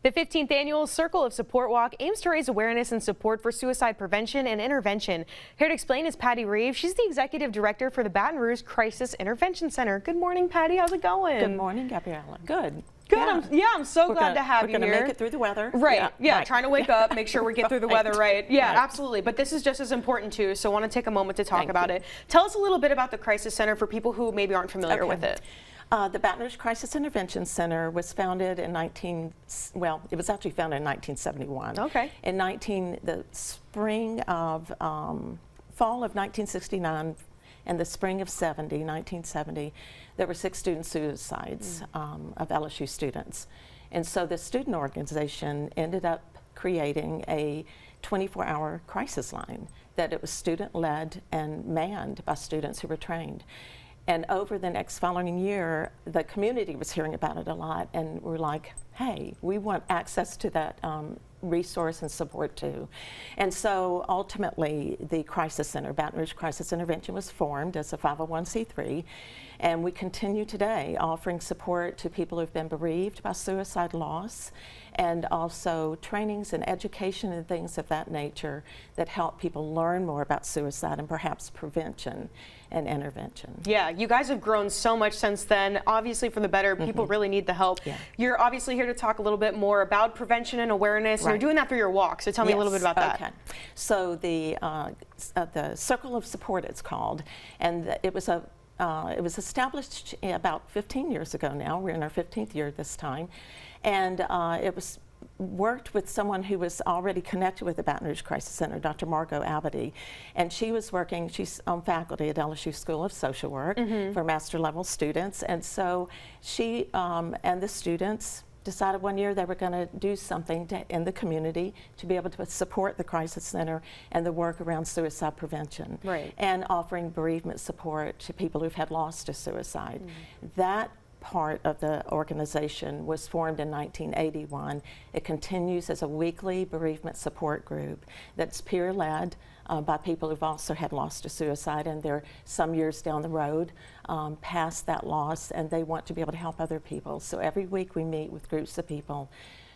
The 15th annual Circle of Support Walk aims to raise awareness and support for suicide prevention and intervention. Here to explain is Patty Rouge. She's the executive director for the Baton Rouge Crisis Intervention Center. Good morning, Patty. How's it going? Good morning, Gabriella. Good. Good. I'm so glad to have you here. We're going to make it through the weather. Right. Right. Trying to wake up, make sure we get through the weather right. Yeah, Right. Absolutely. But this is just as important too, so I want to take a moment to talk about it. Tell us a little bit about the Crisis Center for people who maybe aren't familiar with it. The Baton Rouge Crisis Intervention Center was founded in it was actually founded in 1971. Okay. The spring of, fall of 1969 and the spring of 1970, there were 6 student suicides of LSU students. And so the student organization ended up creating a 24-hour crisis line that it was student-led and manned by students who were trained. And over the next following year, the community was hearing about it a lot, and we're like, hey, we want access to that resource and support too. And so ultimately, the Crisis Center, Baton Rouge Crisis Intervention, was formed as a 501c3, and we continue today offering support to people who've been bereaved by suicide loss, and also trainings and education and things of that nature that help people learn more about suicide and perhaps prevention and intervention. Yeah, you guys have grown so much since then, obviously for the better. People really need the help. Yeah. You're obviously here to talk a little bit more about prevention and awareness. Right. You're doing that through your walk, so tell me a little bit about that. Okay. So the Circle of Support, it's called, and it was established about 15 years ago now. We're in our 15th year this time. And it was worked with someone who was already connected with the Baton Rouge Crisis Center, Dr. Margot Abity. And she's on faculty at LSU School of Social Work for master level students. And so she and the students decided one year they were going to do something in the community to be able to support the Crisis Center and the work around suicide prevention. Right. And offering bereavement support to people who've had loss to suicide. That part of the organization was formed in 1981. It continues as a weekly bereavement support group that's peer-led by people who've also had loss to suicide, and they're some years down the road past that loss, and they want to be able to help other people. So every week we meet with groups of people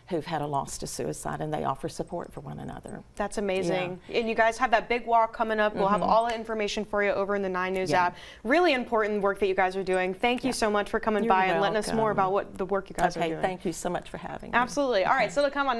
who've had a loss to suicide, and they offer support for one another. That's amazing. Yeah. And you guys have that big walk coming up. We'll have all the information for you over in the 9 News app. Really important work that you guys are doing. Thank you so much for coming by and letting us more about what the work you guys are doing. Thank you so much for having me. Absolutely. All right, so to come on